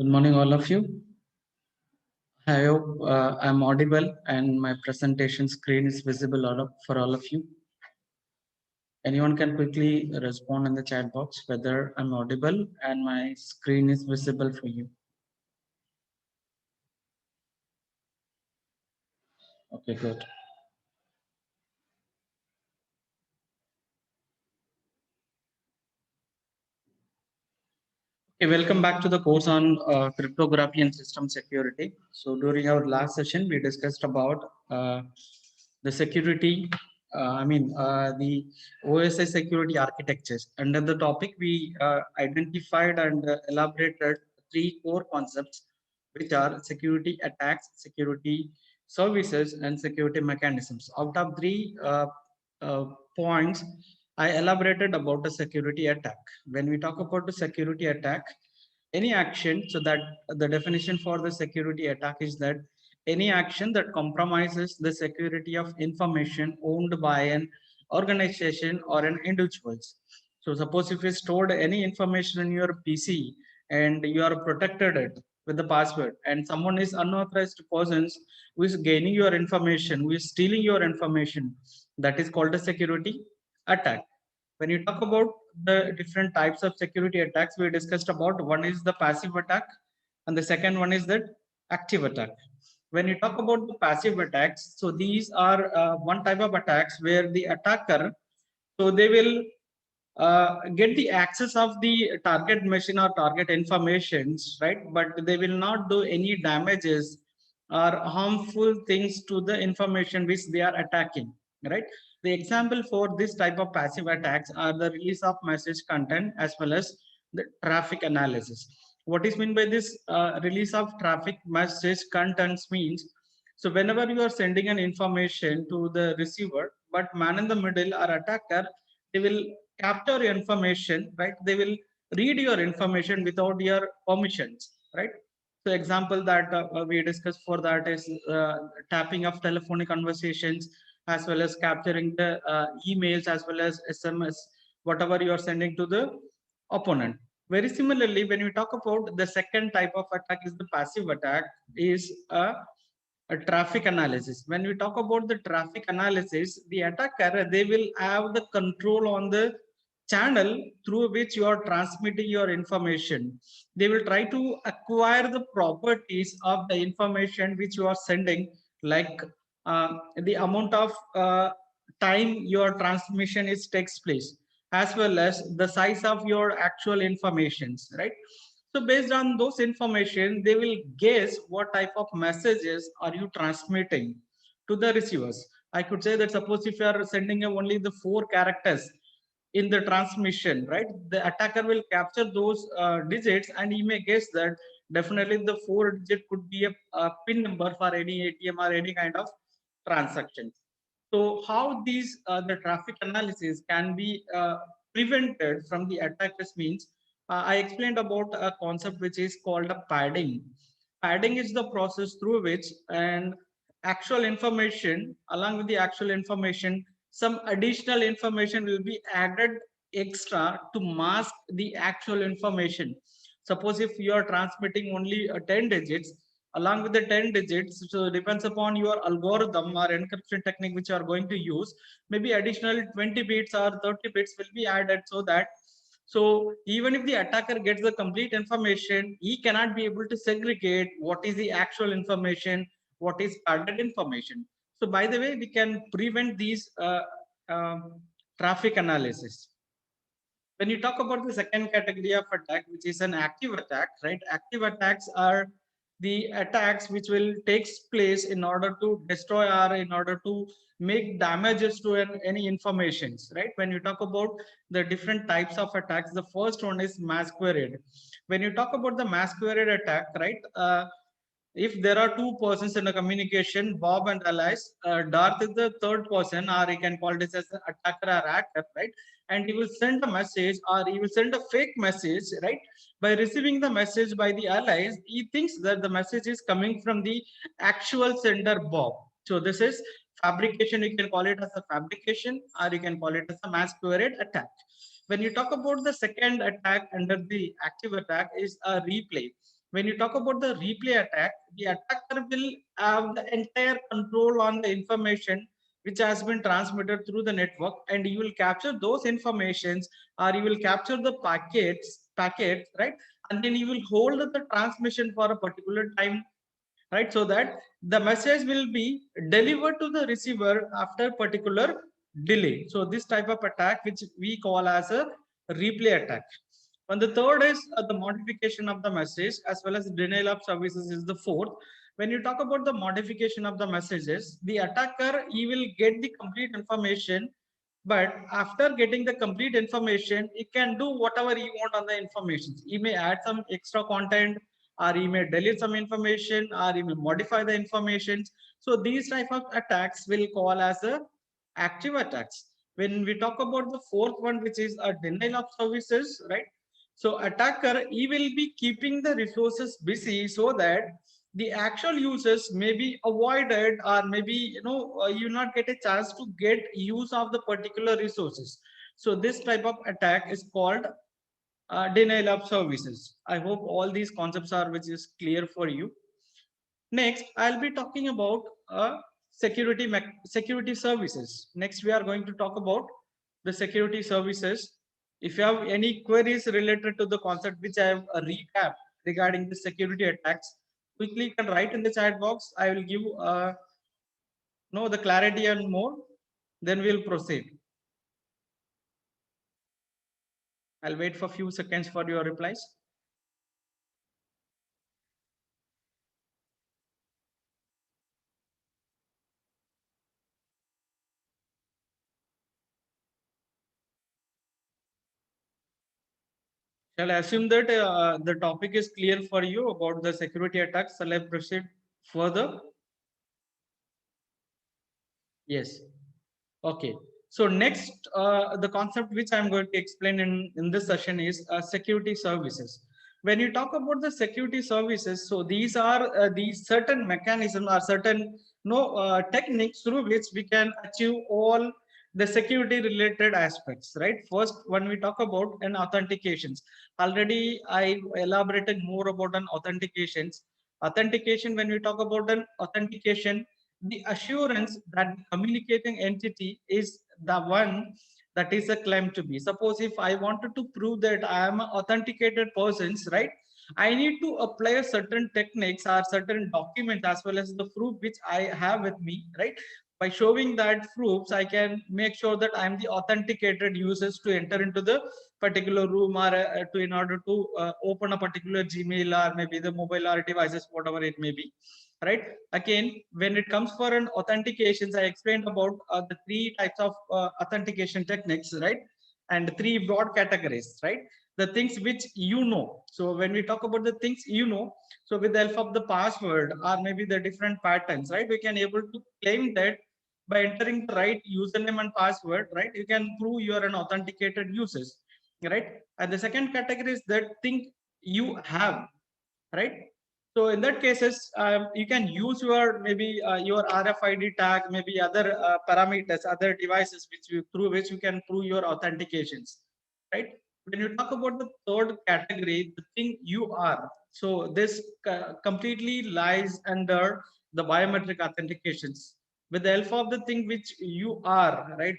Good morning, all of you. I hope I'm audible and my presentation screen is visible for all of you. Anyone can quickly respond in the chat box whether I'm audible and my screen is visible for you. Okay, good. Okay, welcome back to the course on cryptography and system security. So during our last session, we discussed about the security, the OSI security architectures. Under the topic, we identified and elaborated three core concepts, which are security attacks, security services, and security mechanisms. Out of three uh, points, I elaborated about the security attack. When we talk about the security attack, any action, so that the definition for the security attack is that any action that compromises the security of information owned by an organization or an individuals. So suppose if you stored any information in your PC and you are protected it with the password, and someone is unauthorized persons who is gaining your information, who is stealing your information, that is called a security attack. When you talk about the different types of security attacks, we discussed about one is the passive attack and the second one is the active attack. When you talk about the passive attacks, so these are one type of attacks where the attacker, so they will get the access of the target machine or target informations, right? But they will not do any damages or harmful things to the information which they are attacking, right? The example for this type of passive attacks are the release of message content as well as the traffic analysis. What is meant by this release of traffic message contents means, so whenever you are sending an information to the receiver, but man in the middle or attacker, they will capture your information, right? They will read your information without your permissions, right? So example that we discussed for that is tapping of telephonic conversations, as well as capturing the emails, as well as SMS, whatever you are sending to the opponent. Very similarly, when we talk about the second type of attack is the passive attack, is a traffic analysis. When we talk about the traffic analysis, the attacker, they will have the control on the channel through which you are transmitting your information. They will try to acquire the properties of the information which you are sending, like the amount of time your transmission is takes place, as well as the size of your actual informations, right? So based on those information, they will guess what type of messages are you transmitting to the receivers. I could say that suppose if you are sending only the 4 characters in the transmission, right? The attacker will capture those digits and he may guess that definitely the 4 digit could be a PIN number for any ATM or any kind of transactions. So how these the traffic analysis can be prevented from the attackers means, I explained about a concept which is called a padding. Padding is the process through which an actual information, along with the actual information, some additional information will be added extra to mask the actual information. Suppose if you are transmitting only 10 digits, along with the 10 digits, so depends upon your algorithm or encryption technique which you are going to use, maybe additional 20 bits or 30 bits will be added, so that, so even if the attacker gets the complete information, he cannot be able to segregate what is the actual information, what is padded information. So by the way, we can prevent these traffic analysis. When you talk about the second category of attack, which is an active attack, right? Active attacks are the attacks which will takes place in order to destroy or in order to make damages to any informations, right? When you talk about the different types of attacks, the first one is masquerade. When you talk about the masquerade attack, right? If there are two persons in a communication, Bob and Alice, Darth is the third person, or he can call this as an attacker or hacker, right? And he will send a message or he will send a fake message, right? By receiving the message by the allies, he thinks that the message is coming from the actual sender, Bob. So this is fabrication. You can call it as a fabrication or you can call it as a masquerade attack. When you talk about the second attack under the active attack is a replay. When you talk about the replay attack, the attacker will have the entire control on the information which has been transmitted through the network, and you will capture those informations, or you will capture the packets, right? And then you will hold the transmission for a particular time, right? So that the message will be delivered to the receiver after particular delay. So this type of attack, which we call as a replay attack. And the third is the modification of the message, as well as denial of services is the fourth. When you talk about the modification of the messages, the attacker, he will get the complete information, but after getting the complete information, he can do whatever he want on the information. He may add some extra content, or he may delete some information, or he will modify the information. So these type of attacks will call as a active attacks. When we talk about the fourth one, which is a denial of services, right? So attacker, he will be keeping the resources busy so that the actual users may be avoided, or maybe you not get a chance to get use of the particular resources. So this type of attack is called denial of services. I hope all these concepts are which is clear for you. Next, I'll be talking about security services. Next, we are going to talk about the security services. If you have any queries related to the concept which I have recapped regarding the security attacks, quickly you can write in the chat box. I will give the clarity and more. Then we'll proceed. I'll wait for a few seconds for your replies. Shall I assume that the topic is clear for you about the security attacks? Shall I proceed further? Yes. Okay. So next, the concept which I'm going to explain in this session is security services. When you talk about the security services, so these are these certain mechanisms or certain techniques through which we can achieve all the security related aspects, right? First, when we talk about an authentications, already I elaborated more about an authentications. Authentication, when we talk about an authentication, the assurance that the communicating entity is the one that is a claim to be. Suppose if I wanted to prove that I am an authenticated persons, right? I need to apply a certain techniques or certain documents as well as the proof which I have with me, right? By showing that proofs, I can make sure that I am the authenticated users to enter into the particular room, or to in order to open a particular Gmail or maybe the mobile or devices, whatever it may be, right? Again, when it comes for an authentications, I explained about the three types of authentication techniques, right? And three broad categories, right? The things which so when we talk about the things, so with the help of the password or maybe the different patterns, right, we can able to claim that by entering the right username and password, right, you can prove you are an authenticated users, right? And the second category is that thing you have, right? So in that cases, you can use your maybe your RFID tag, maybe other parameters, other devices through which you can prove your authentications, right? When you talk about the third category, the thing you are, so this completely lies under the biometric authentications. With the help of the thing which you are, right?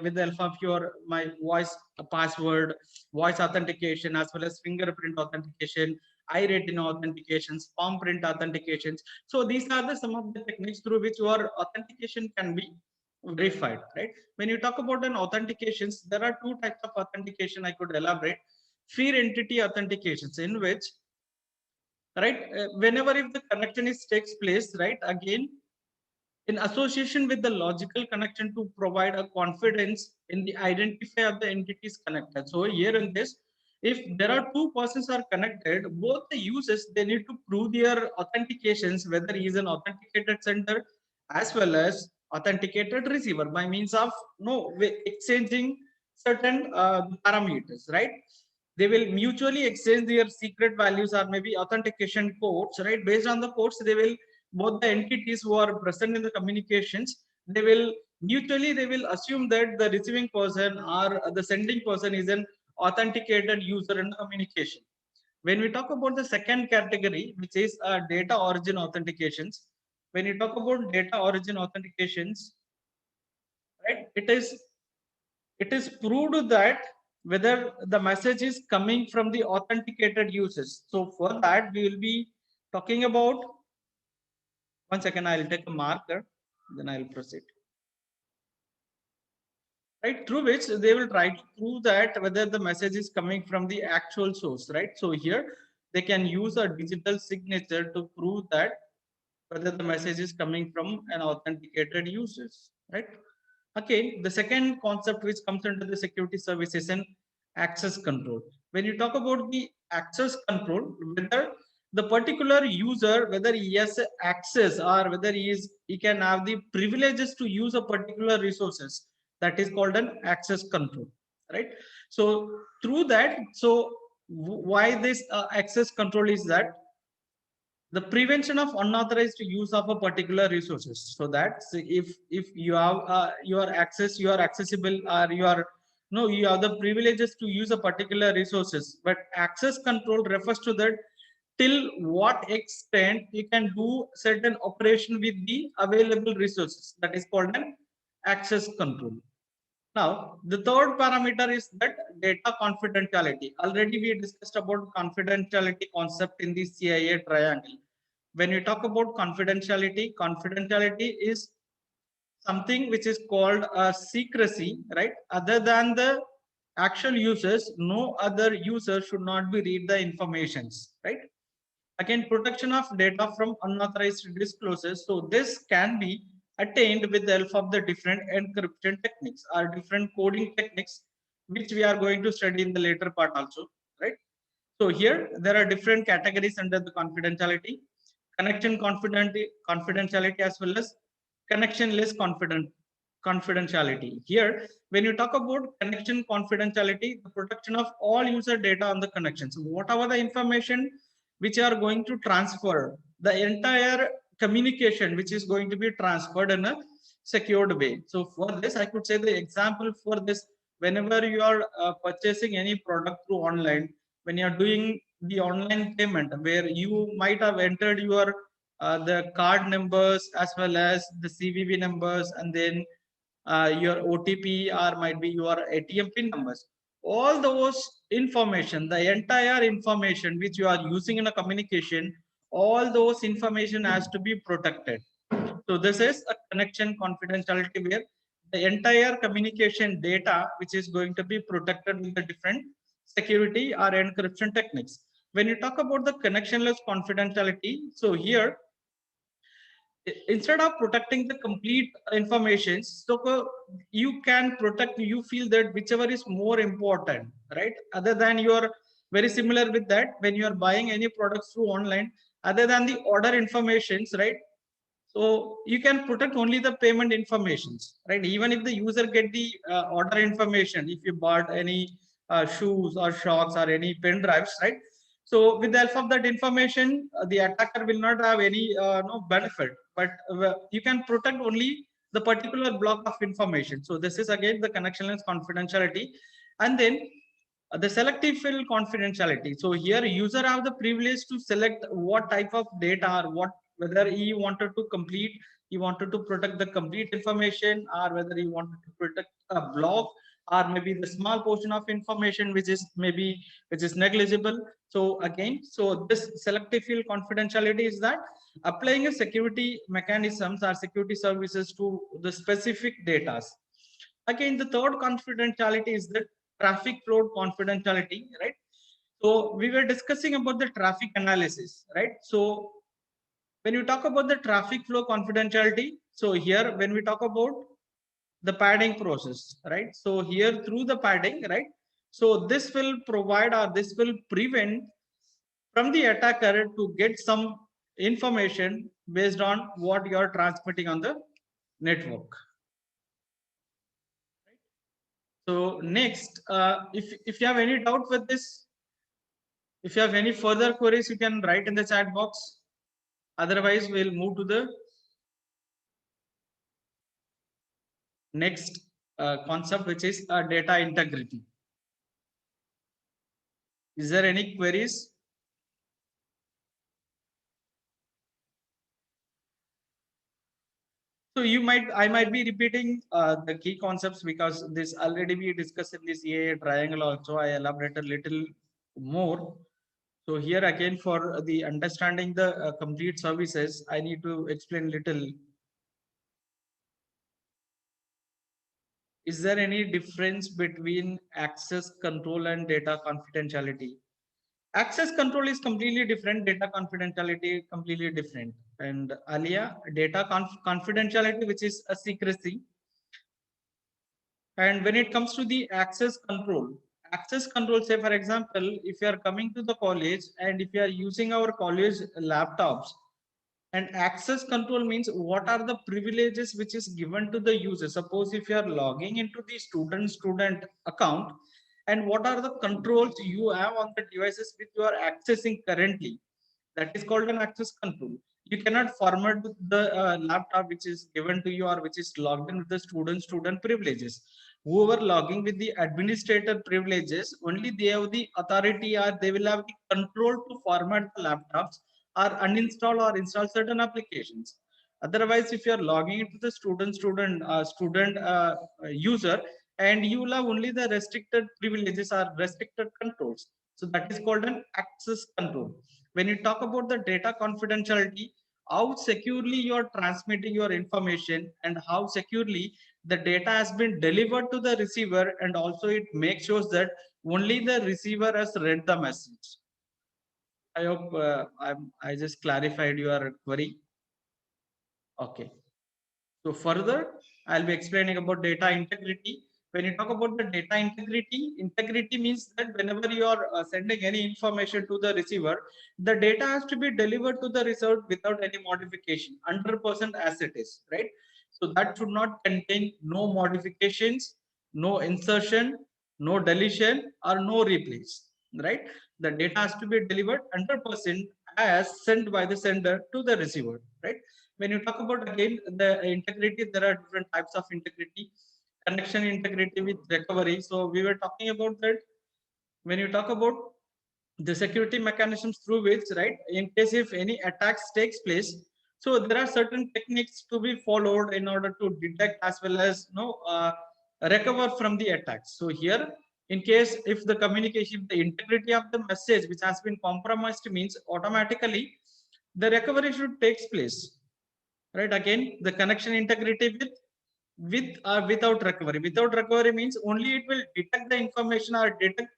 With the help of your my voice password, voice authentication, as well as fingerprint authentication, eye retina authentications, palm print authentications. So these are the some of the techniques through which your authentication can be verified, right? When you talk about an authentications, there are two types of authentication I could elaborate. Fear entity authentications, in which, right, whenever if the connection is takes place, right, again, in association with the logical connection to provide a confidence in the identity of the entities connected. So here in this, if there are two persons are connected, both the users, they need to prove their authentications, whether he is an authenticated sender as well as authenticated receiver, by means of exchanging certain parameters, right? They will mutually exchange their secret values or maybe authentication codes, right? Based on the codes, they will, both the entities who are present in the communications, they will mutually, they will assume that the receiving person or the sending person is an authenticated user in the communication. When we talk about the second category, which is data origin authentications, when you talk about data origin authentications, right, it is proved that whether the message is coming from the authenticated users. So for that, we will be talking about, one second, I'll take a marker, then I'll proceed. Right, through which they will try to prove that whether the message is coming from the actual source, right? So here they can use a digital signature to prove that whether the message is coming from an authenticated users, right? Okay, the second concept which comes under the security service is an access control. When you talk about the access control, whether the particular user, whether he has access or whether he can have the privileges to use a particular resources, that is called an access control, right? So through that, so why this access control is that the prevention of unauthorized use of a particular resources, so that if you have you are accessible, or you are, no, you have the privileges to use a particular resources, but access control refers to that till what extent you can do certain operation with the available resources, that is called an access control. Now, the third parameter is that data confidentiality. Already we discussed about confidentiality concept in the CIA triangle. When you talk about confidentiality, confidentiality is something which is called a secrecy, right? Other than the actual users, no other user should not be read the informations, right? Again, protection of data from unauthorized disclosures. So this can be attained with the help of the different encryption techniques or different coding techniques, which we are going to study in the later part also, right? So here there are different categories under the confidentiality: connection confidentiality, as well as connectionless confidentiality. Here, when you talk about connection confidentiality, the protection of all user data on the connections, whatever the information which are going to transfer, the entire communication which is going to be transferred in a secured way. So for this, I could say the example for this: whenever you are purchasing any product through online, when you are doing the online payment, where you might have entered your the card numbers as well as the CVV numbers, and then your OTP, or might be your ATM pin numbers. All those information, the entire information which you are using in a communication, all those information has to be protected. So this is a connection confidentiality, where the entire communication data which is going to be protected with the different security or encryption techniques. When you talk about the connectionless confidentiality, so here instead of protecting the complete information, so you can protect, you feel that whichever is more important, right? Other than you are very similar with that, when you are buying any products through online, other than the order informations, right? So you can protect only the payment informations, right? Even if the user get the order information, if you bought any shoes or shocks or any pen drives, right? So with the help of that information, the attacker will not have any no benefit, but you can protect only the particular block of information. So this is again the connectionless confidentiality. And then the selective field confidentiality. So here user have the privilege to select what type of data, or what, whether he wanted to complete, he wanted to protect the complete information, or whether he wanted to protect a block, or maybe the small portion of information which is maybe which is negligible. So again, so this selective field confidentiality is that applying a security mechanisms or security services to the specific data. Again, the third confidentiality is the traffic flow confidentiality, right? So we were discussing about the traffic analysis, right? So when you talk about the traffic flow confidentiality, so here when we talk about the padding process, right? So here through the padding, right? So this will provide, or this will prevent from the attacker to get some information based on what you are transmitting on the network. So next, if you have any doubt with this, if you have any further queries, you can write in the chat box. Otherwise, we'll move to the next concept, which is data integrity. Is there any queries? So I might be repeating the key concepts because this already we discussed in this AA triangle also. I elaborate a little more. So here again for the understanding the complete services, I need to explain little. Is there any difference between access control and data confidentiality? Access control is completely different. Data confidentiality completely different. And Alia, data confidentiality, which is a secrecy. And when it comes to the access control, say for example, if you are coming to the college and if you are using our college laptops, and access control means what are the privileges which is given to the user. Suppose if you are logging into the student account, and what are the controls you have on the devices which you are accessing currently, that is called an access control. You cannot format the laptop which is given to you or which is logged in with the student privileges. Whoever logging with the administrator privileges, only they have the authority or they will have the control to format the laptops or uninstall or install certain applications. Otherwise, if you are logging into the student user, and you will have only the restricted privileges or restricted controls. So that is called an access control. When you talk about the data confidentiality, how securely you are transmitting your information and how securely the data has been delivered to the receiver, and also it makes sure that only the receiver has read the message. I hope I just clarified your query. Okay. So further, I'll be explaining about data integrity. When you talk about the data integrity, integrity means that whenever you are sending any information to the receiver, the data has to be delivered to the receiver without any modification, 100% as it is, right? So that should not contain no modifications, no insertion, no deletion, or no replace, right? The data has to be delivered 100% as sent by the sender to the receiver, right? When you talk about again the integrity, there are different types of integrity. Connection integrity with recovery, so we were talking about that. When you talk about the security mechanisms through which, right, in case if any attacks takes place, so there are certain techniques to be followed in order to detect as well as recover from the attacks. So here, in case if the communication, the integrity of the message which has been compromised means automatically the recovery should takes place, right? Again, the connection integrity with or without recovery. Without recovery means only it will detect the information or detect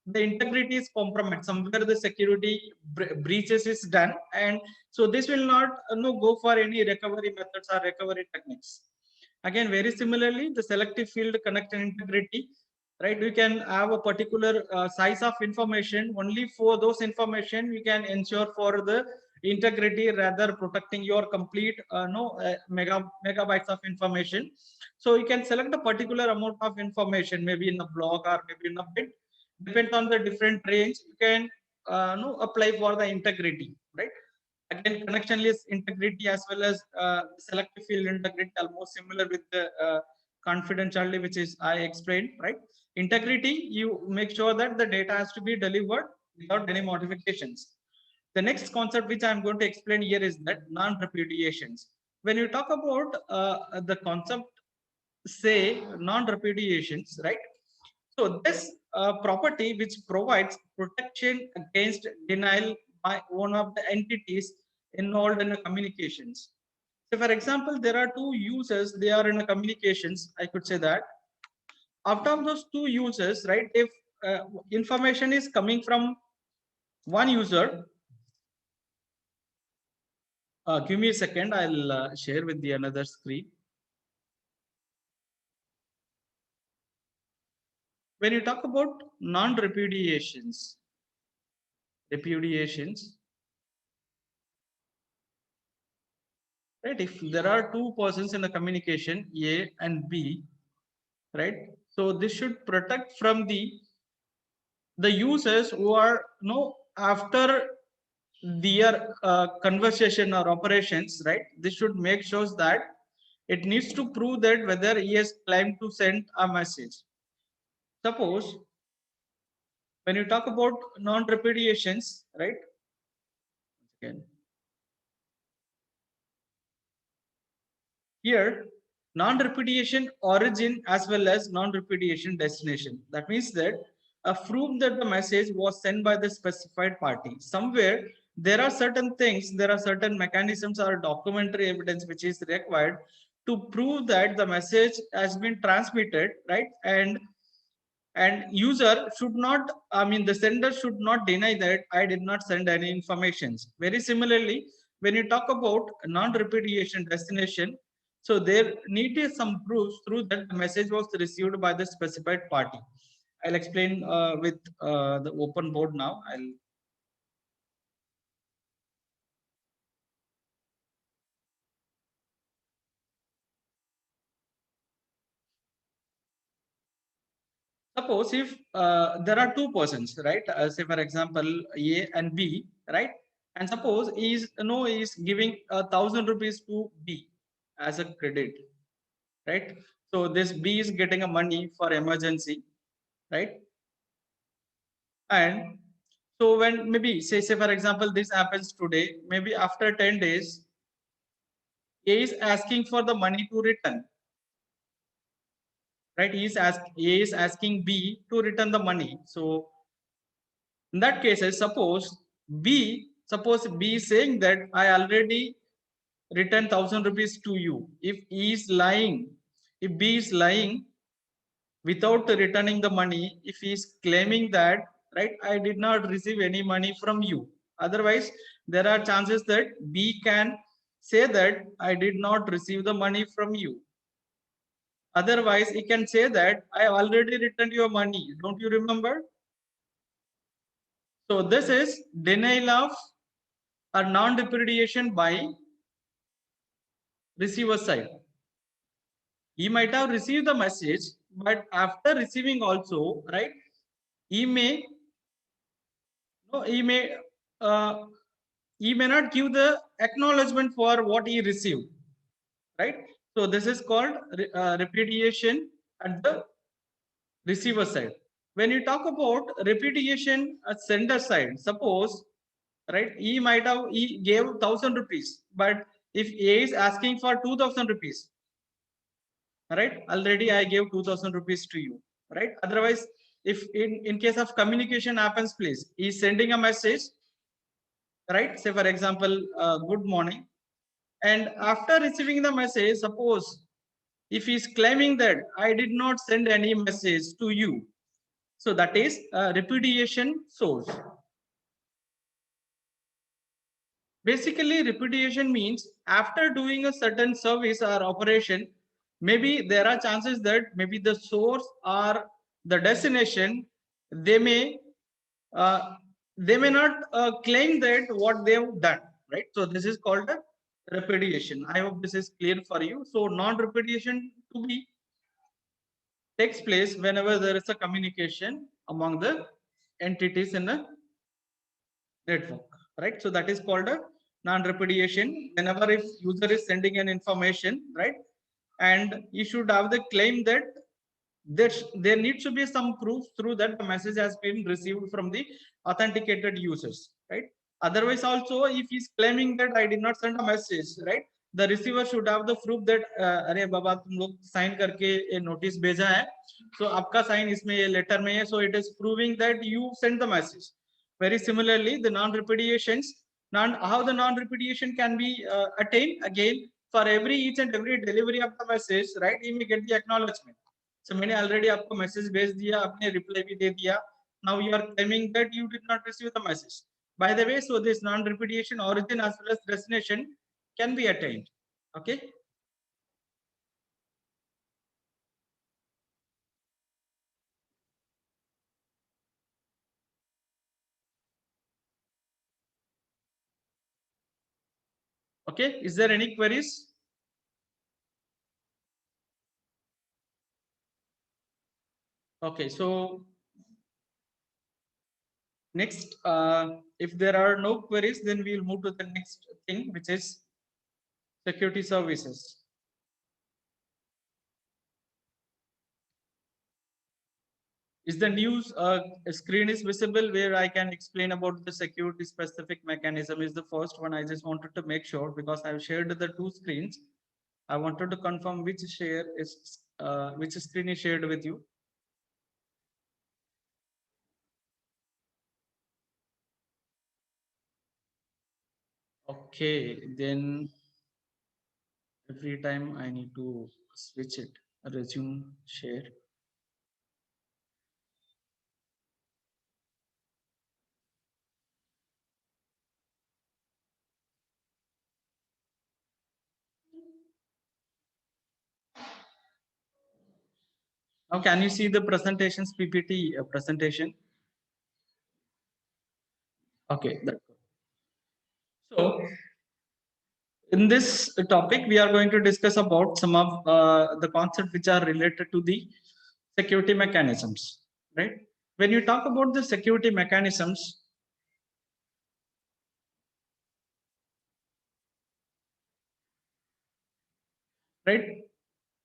the integrity is compromised, somewhere the security breaches is done, and so this will not go for any recovery methods or recovery techniques. Again, very similarly, the selective field connection integrity, right? We can have a particular size of information, only for those information we can ensure for the integrity, rather protecting your complete megabytes of information. So you can select a particular amount of information, maybe in a block or maybe in a bit, depends on the different range. You can apply for the integrity, right? Again, connectionless integrity as well as selective field integrity, almost similar with the confidentiality which is I explained, right? Integrity, you make sure that the data has to be delivered without any modifications. The next concept which I'm going to explain here is that non-repudiations. When you talk about the concept, say non-repudiations, right? So this property which provides protection against denial by one of the entities involved in the communications. So for example, there are two users, they are in a communications, I could say that. After those two users, right, if information is coming from one user, give me a second, I'll share with the another screen. When you talk about repudiations, right? If there are two persons in the communication, A and B, right? So this should protect from the users who are after their conversation or operations, right? This should make sure that it needs to prove that whether he has claimed to send a message. Suppose when you talk about non-repudiations, right? Again. here non-repudiation origin as well as non-repudiation destination. That means that a proof that the message was sent by the specified party. Somewhere there are certain things, there are certain mechanisms or documentary evidence which is required to prove that the message has been transmitted, right? And user should not, I mean the sender should not deny that I did not send any informations. Very similarly, when you talk about non-repudiation destination, so there needed some proofs through that the message was received by the specified party. I'll explain with the open board now. I'll suppose if there are two persons, right? Say for example, A and B, right? And suppose is giving 1,000 rupees to B as a credit, right? So this B is getting a money for emergency, right? And so when maybe say for example this happens today, maybe after 10 days, A is asking for the money to return, right? A is asking B to return the money. So in that case, I suppose B is saying that I already returned 1,000 rupees to you. If he is lying, if B is lying without returning the money, if he is claiming that, right, I did not receive any money from you. Otherwise, there are chances that B can say that I did not receive the money from you. Otherwise, he can say that I already returned your money. Don't you remember? So this is denial of or non-repudiation by receiver side. He might have received the message, but after receiving also, right, he may no, uh, he may not give the acknowledgement for what he received, right? So this is called repudiation at the receiver side. When you talk about repudiation at sender side, suppose, right, he gave 1,000 rupees, but if A is asking for 2,000 rupees, right, already I gave 2,000 rupees to you, right? Otherwise, if in case of communication happens, please, he's sending a message, right? Say for example, good morning, and after receiving the message, suppose if he's claiming that I did not send any message to you, so that is repudiation source. Basically, repudiation means after doing a certain service or operation, maybe there are chances that maybe the source or the destination, they may uh, they may not claim that what they've done, right? So this is called a repudiation. I hope this is clear for you. So non-repudiation to be takes place whenever there is a communication among the entities in a network, right? So that is called a non-repudiation. Whenever if user is sending an information, right, and you should have the claim that there needs to be some proof through that the message has been received from the authenticated users, right? Otherwise, also if he's claiming that I did not send a message, right, the receiver should have the proof that अरे बाबा तुम लोग sign करके ये notice भेजा है, so आपका sign इसमें ये लेटर में है, so it is proving that you sent the message. Very similarly, the non-repudiations, how the non-repudiation can be attained again, for every each and every delivery of the message, right, you may get the acknowledgement. So मैंने already आपको message भेज दिया, आपने reply भी दे दिया. Now you are claiming that you did not receive the message. By the way, so this non-repudiation origin as well as destination can be attained. Okay. Okay. Is there any queries? Okay. So next, if there are no queries, then we'll move to the next thing, which is security services. Is the news screen is visible where I can explain about the security specific mechanism is the first one. I just wanted to make sure because I've shared the two screens. I wanted to confirm which screen is shared with you. Okay, then every time I need to switch it. Resume share. Now, can you see the presentations PPT presentation? Okay. So, in this topic, we are going to discuss about some of the concepts which are related to the security mechanisms, right? When you talk about the security mechanisms, right?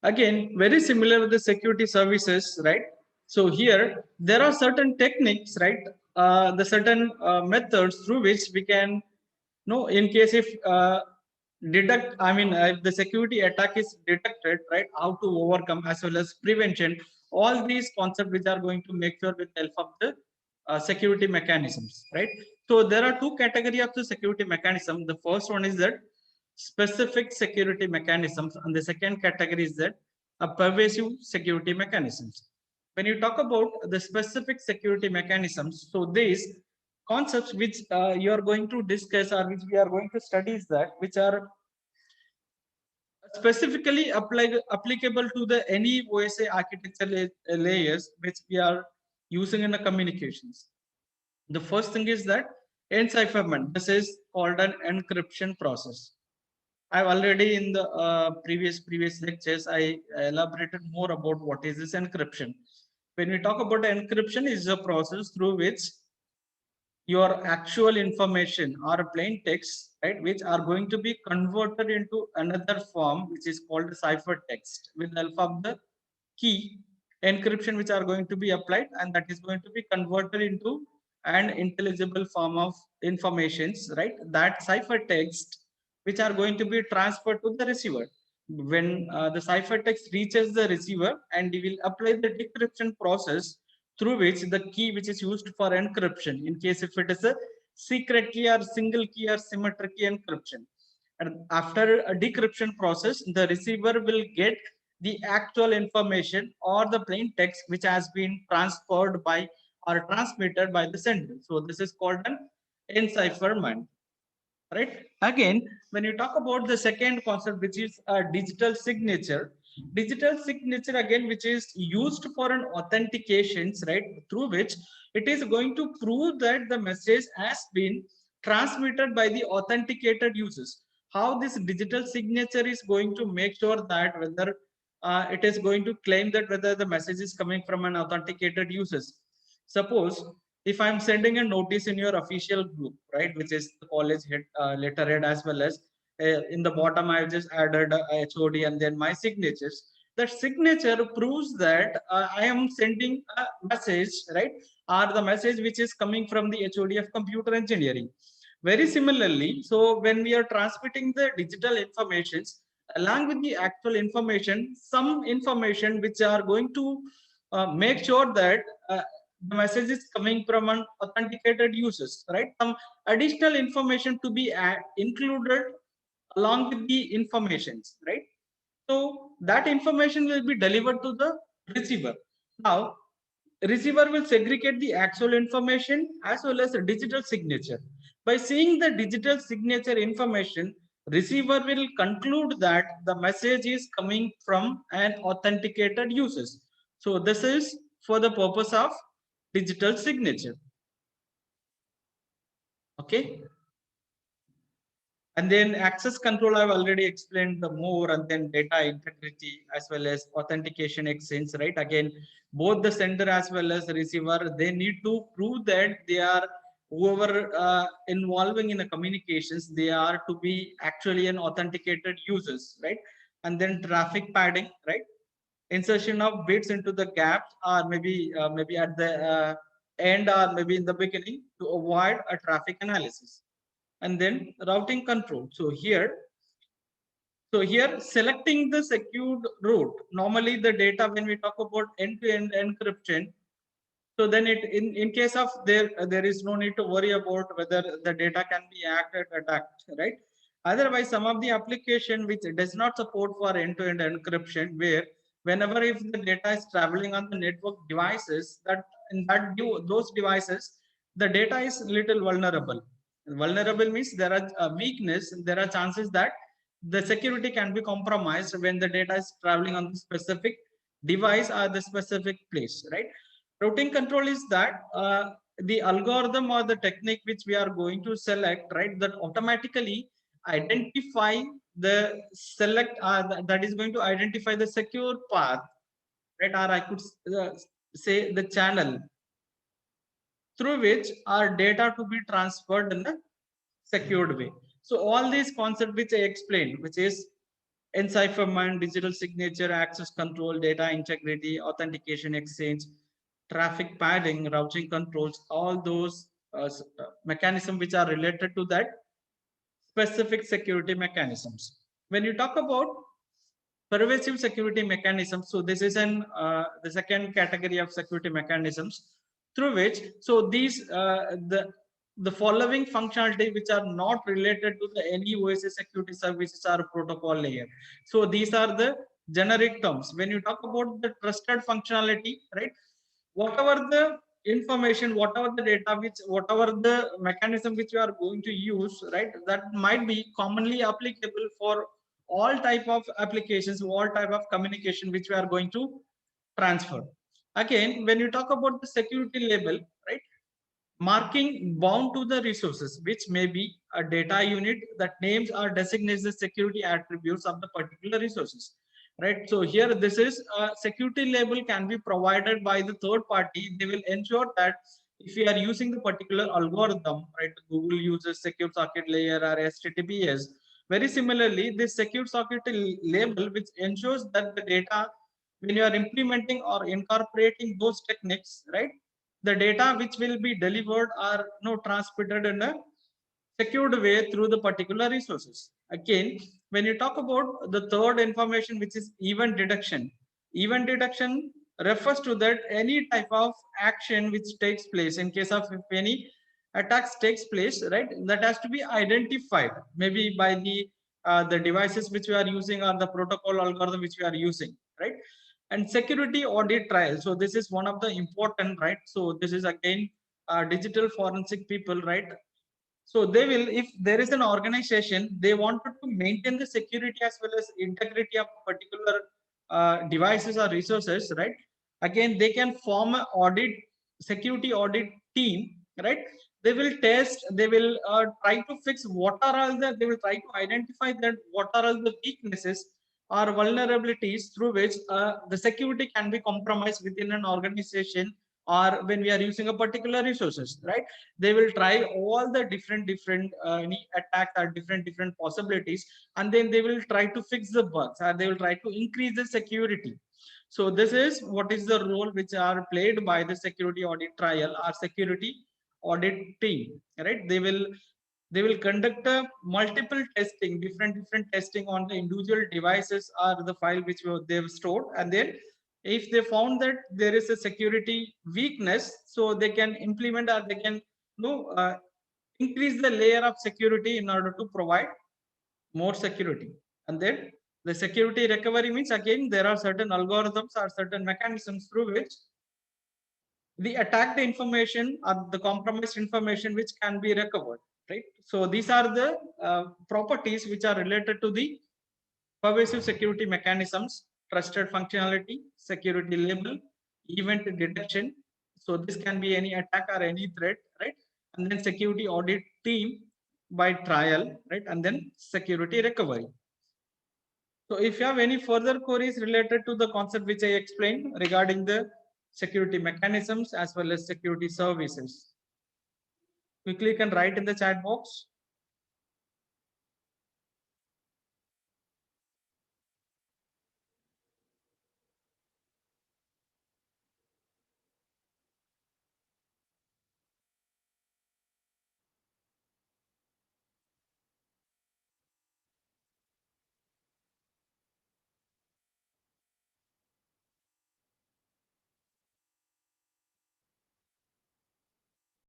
Again, very similar with the security services, right? So here there are certain techniques, right? The certain methods through which we can know in case if detect, I mean, if the security attack is detected, right? How to overcome as well as prevention. All these concepts which are going to make sure with the help of the security mechanisms, right? So there are two categories of the security mechanism. The first one is that specific security mechanisms, and the second category is that a pervasive security mechanisms. When you talk about the specific security mechanisms, so these concepts which you are going to discuss or which we are going to study is that which are specifically applicable to the any OSA architecture layers which we are using in the communications. The first thing is that encipherment. This is called an encryption process. I've already in the previous lectures I elaborated more about what is this encryption. When we talk about encryption, is a process through which your actual information or plain text, right, which are going to be converted into another form, which is called ciphertext, with the help of the key encryption, which are going to be applied, and that is going to be converted into an intelligible form of informations, right? That ciphertext, which are going to be transferred to the receiver. When the ciphertext reaches the receiver, and we will apply the decryption process through which the key which is used for encryption, in case if it is a secret key or single key or symmetric key encryption. And after a decryption process, the receiver will get the actual information or the plain text which has been transferred by or transmitted by the sender. So this is called an encipherment, right? Again, when you talk about the second concept, which is a digital signature again, which is used for an authentications, right, through which it is going to prove that the message has been transmitted by the authenticated users. How this digital signature is going to make sure that whether it is going to claim that whether the message is coming from an authenticated users. Suppose if I'm sending a notice in your official group, right, which is the college head, letterhead, as well as in the bottom, I've just added HOD and then my signatures. That signature proves that I am sending a message, right, or the message which is coming from the HOD of computer engineering. Very similarly, so when we are transmitting the digital informations along with the actual information, some information which are going to make sure that the message is coming from an authenticated users, right? Some additional information to be included along with the informations, right? So that information will be delivered to the receiver. Now, receiver will segregate the actual information as well as a digital signature. By seeing the digital signature information, receiver will conclude that the message is coming from an authenticated users. So this is for the purpose of digital signature. Okay. And then access control, I've already explained the more, and then data integrity as well as authentication exchange, right? Again, both the sender as well as the receiver, they need to prove that they are whoever involving in the communications, they are to be actually an authenticated users, right? And then traffic padding, right? Insertion of bits into the gaps, or maybe at the end, or maybe in the beginning, to avoid a traffic analysis. And then routing control. So here So here selecting the secured route, normally the data when we talk about end-to-end encryption, so then in case of there is no need to worry about whether the data can be attacked, right? Otherwise, some of the application which does not support for end-to-end encryption, where whenever if the data is traveling on the network devices, that in that those devices, the data is little vulnerable. Vulnerable means there are weakness. There are chances that the security can be compromised when the data is traveling on the specific device or the specific place, right? Routing control is that the algorithm or the technique which we are going to select, right, that automatically identify the select that is going to identify the secure path, right, or I could say the channel through which our data to be transferred in a secured way. So all these concepts which I explained, which is encipherment, digital signature, access control, data integrity, authentication exchange, traffic padding, routing controls, all those mechanisms which are related to that specific security mechanisms. When you talk about pervasive security mechanisms, so this is the second category of security mechanisms through which, so these the following functionality which are not related to the any OSS security services or protocol layer. So these are the generic terms. When you talk about the trusted functionality, right, whatever the information, whatever the data, which whatever the mechanism which you are going to use, right, that might be commonly applicable for all type of applications, all type of communication which we are going to transfer. Again, when you talk about the security label, right, marking bound to the resources, which may be a data unit that names or designates the security attributes of the particular resources, right? So here this is a security label can be provided by the third party. They will ensure that if you are using the particular algorithm, right, Google uses secure socket layer or HTTPS. Very similarly, this secure socket label which ensures that the data, when you are implementing or incorporating those techniques, right, the data which will be delivered are transmitted in a secured way through the particular resources. Again, when you talk about the third information, which is event detection refers to that any type of action which takes place in case of if any attacks takes place, right, that has to be identified maybe by the devices which we are using or the protocol algorithm which we are using, right? And security audit trial, so this is one of the important, right? So this is again digital forensic people, right? So they will, if there is an organization, they wanted to maintain the security as well as integrity of particular devices or resources, right? Again, they can form an audit, security audit team, right? They will test, they will try to fix what are all the, they will try to identify that what are all the weaknesses or vulnerabilities through which the security can be compromised within an organization, or when we are using a particular resources, right? They will try all the different any attack or different possibilities, and then they will try to fix the bugs, or they will try to increase the security. So this is what is the role which are played by the security audit trial or security audit team, right? They will conduct a multiple testing, different testing on the individual devices or the file which they've stored, and then if they found that there is a security weakness, so they can implement or they can increase the layer of security in order to provide more security. And then the security recovery means, again, there are certain algorithms or certain mechanisms through which the attacked information or the compromised information which can be recovered, right? So these are the properties which are related to the pervasive security mechanisms: trusted functionality, security label, event detection. So this can be any attack or any threat, right? And then security audit team by trial, right? And then security recovery. So if you have any further queries related to the concept which I explained regarding the security mechanisms as well as security services, quickly you can write in the chat box.